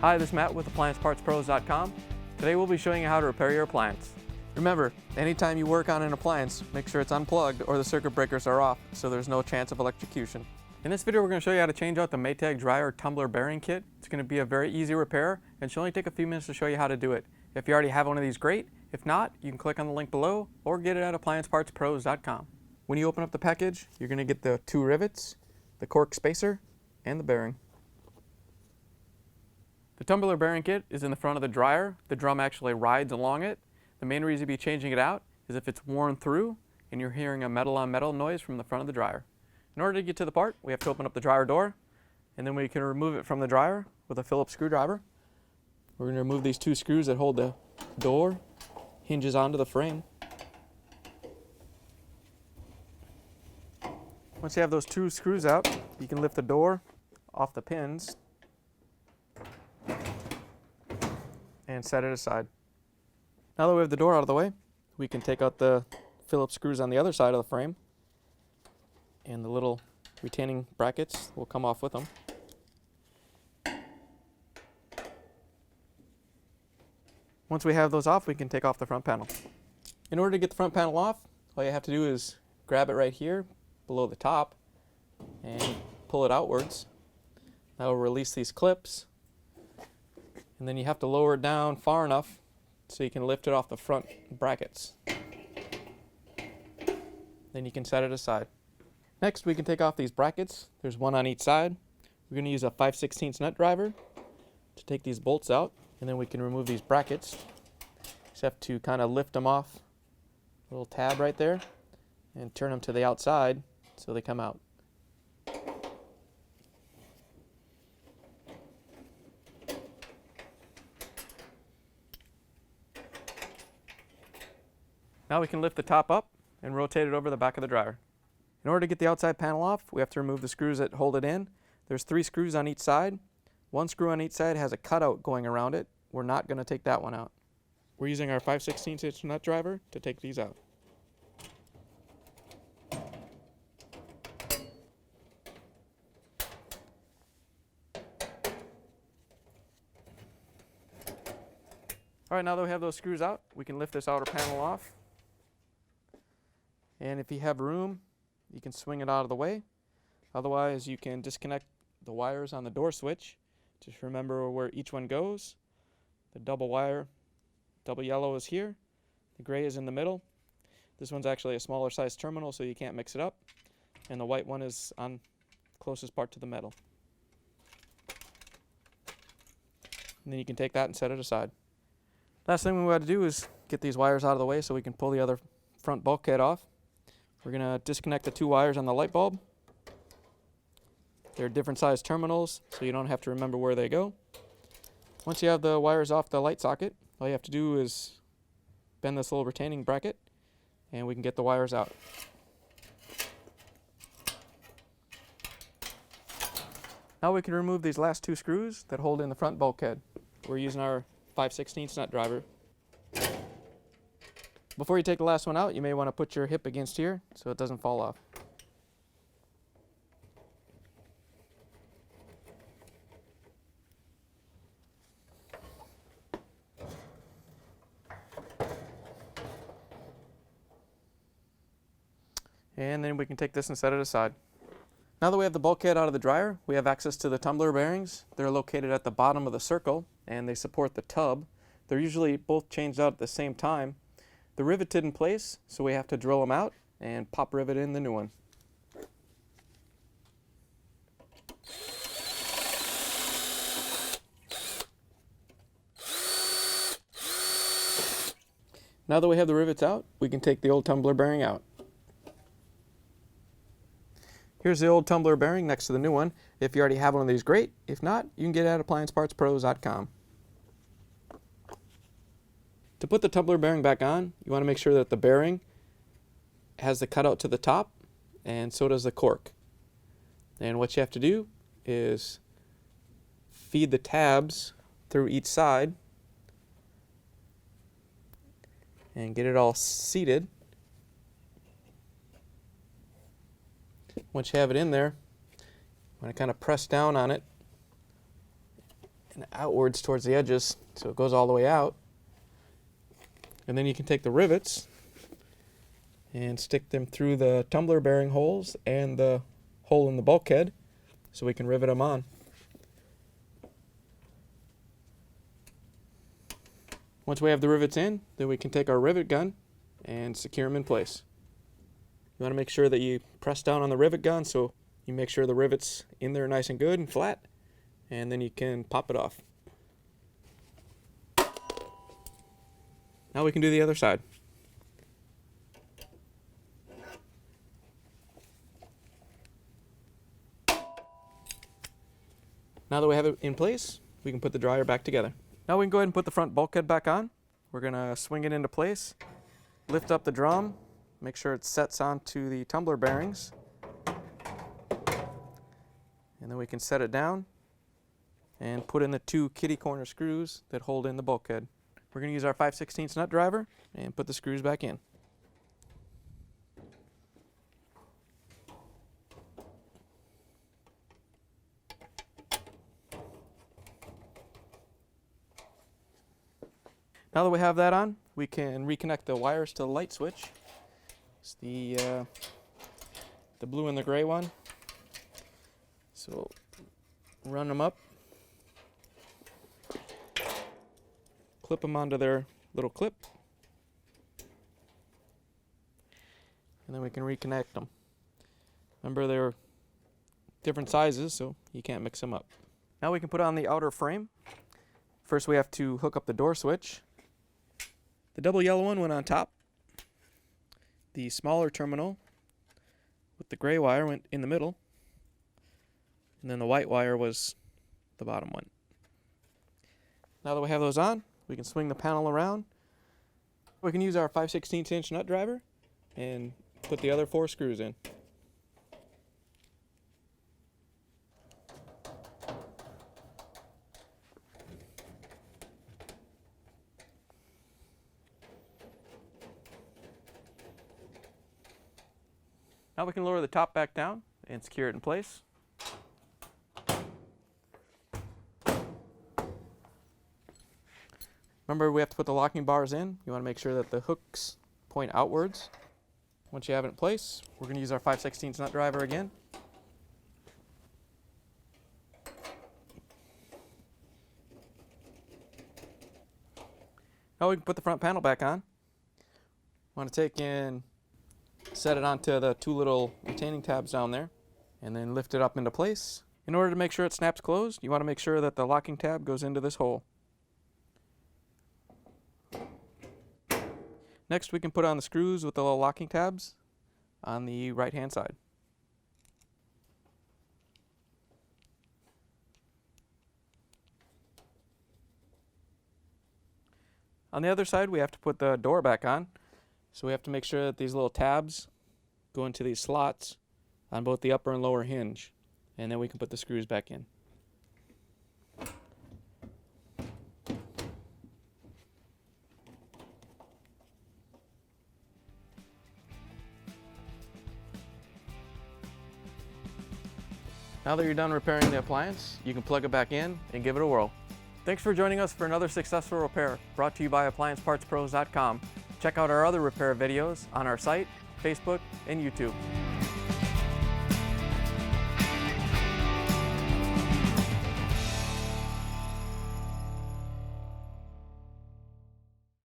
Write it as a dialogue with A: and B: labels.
A: Hi, this is Matt with AppliancePartsPros.com. Today we'll be showing you how to repair your appliance. Remember, anytime you work on an appliance, make sure it's unplugged or the circuit breakers are off so there's no chance of electrocution. In this video we're going to show you how to change out the Maytag Dryer Tumbler Bearing Kit. It's going to be a very easy repair and should only take a few minutes to show you how to do it. If you already have one of these, great. If not, you can click on the link below or get it at AppliancePartsPros.com. When you open up the package, you're going to get the 2 rivets, the cork spacer, and the bearing. The tumbler bearing kit is in the front of the dryer. The drum actually rides along it. The main reason you'd be changing it out is if it's worn through and you're hearing a metal on metal noise from the front of the dryer. In order to get to the part, we have to open up the dryer door, and then we can remove it from the dryer with a Phillips screwdriver. We're going to remove these 2 screws that hold the door hinges onto the frame. Once you have those 2 screws out, you can lift the door off the pins and set it aside. Now that we have the door out of the way, we can take out the Phillips screws on the other side of the frame, and the little retaining brackets will come off with them. Once we have those off, we can take off the front panel. In order to get the front panel off, all you have to do is grab it right here below the top and pull it outwards. That will release these clips, and then you have to lower it down far enough so you can lift it off the front brackets. Then you can set it aside. Next, we can take off these brackets. There's one on each side. We're going to use a 5/16 nut driver to take these bolts out, and then we can remove these brackets. Just have to kind of lift them off, a little tab right there, and turn them to the outside so they come out. Now we can lift the top up and rotate it over the back of the dryer. In order to get the outside panel off, we have to remove the screws that hold it in. There's 3 screws on each side. 1 screw on each side has a cutout going around it. We're not going to take that one out. We're using our 5/16 inch nut driver to take these out. Alright, now that we have those screws out, we can lift this outer panel off. And if you have room, you can swing it out of the way. Otherwise, you can disconnect the wires on the door switch. Just remember where each one goes. The double wire, double yellow is here. The gray is in the middle. This one's actually a smaller size terminal, so you can't mix it up. And the white one is on closest part to the metal. And then you can take that and set it aside. Last thing we got to do is get these wires out of the way so we can pull the other front bulkhead off. We're going to disconnect the 2 wires on the light bulb. They're different size terminals, so you don't have to remember where they go. Once you have the wires off the light socket, all you have to do is bend this little retaining bracket, and we can get the wires out. Now we can remove these last 2 screws that hold in the front bulkhead. We're using our 5/16 nut driver. Before you take the last one out, you may want to put your hip against here so it doesn't fall off. And then we can take this and set it aside. Now that we have the bulkhead out of the dryer, we have access to the tumbler bearings. They're located at the bottom of the circle, and they support the tub. They're usually both changed out at the same time. They're riveted in place, so we have to drill them out and pop rivet in the new one. Now that we have the rivets out, we can take the old tumbler bearing out. Here's the old tumbler bearing next to the new one. If you already have one of these, great. If not, you can get it at AppliancePartsPros.com. To put the tumbler bearing back on, you want to make sure that the bearing has the cutout to the top, and so does the cork. And what you have to do is feed the tabs through each side and get it all seated. Once you have it in there, I'm going to kind of press down on it and outwards towards the edges so it goes all the way out. And then you can take the rivets and stick them through the tumbler bearing holes and the hole in the bulkhead so we can rivet them on. Once we have the rivets in, then we can take our rivet gun and secure them in place. You want to make sure that you press down on the rivet gun so you make sure the rivet's in there nice and good and flat, and then you can pop it off. Now we can do the other side. Now that we have it in place, we can put the dryer back together. Now we can go ahead and put the front bulkhead back on. We're going to swing it into place, lift up the drum, make sure it sets onto the tumbler bearings, and then we can set it down and put in the 2 kitty corner screws that hold in the bulkhead. We're going to use our 5/16 nut driver and put the screws back in. Now that we have that on, we can reconnect the wires to the light switch. It's the blue and the gray one. So run them up, clip them onto their little clip, and then we can reconnect them. Remember, they're different sizes, so you can't mix them up. Now we can put on the outer frame. First we have to hook up the door switch. The double yellow one went on top. The smaller terminal with the gray wire went in the middle. And then the white wire was the bottom one. Now that we have those on, we can swing the panel around. We can use our 5/16 nut driver and put the other 4 screws in. Now we can lower the top back down and secure it in place. Remember, we have to put the locking bars in. You want to make sure that the hooks point outwards. Once you have it in place, we're going to use our 5/16 nut driver again. Now we can put the front panel back on. Want to take and set it onto the 2 little retaining tabs down there, and then lift it up into place. In order to make sure it snaps closed, you want to make sure that the locking tab goes into this hole. Next, we can put on the screws with the little locking tabs on the right hand side. On the other side, we have to put the door back on. So we have to make sure that these little tabs go into these slots on both the upper and lower hinge, and then we can put the screws back in. Now that you're done repairing the appliance, you can plug it back in and give it a whirl. Thanks for joining us for another successful repair brought to you by AppliancePartsPros.com. Check out our other repair videos on our site, Facebook, and YouTube.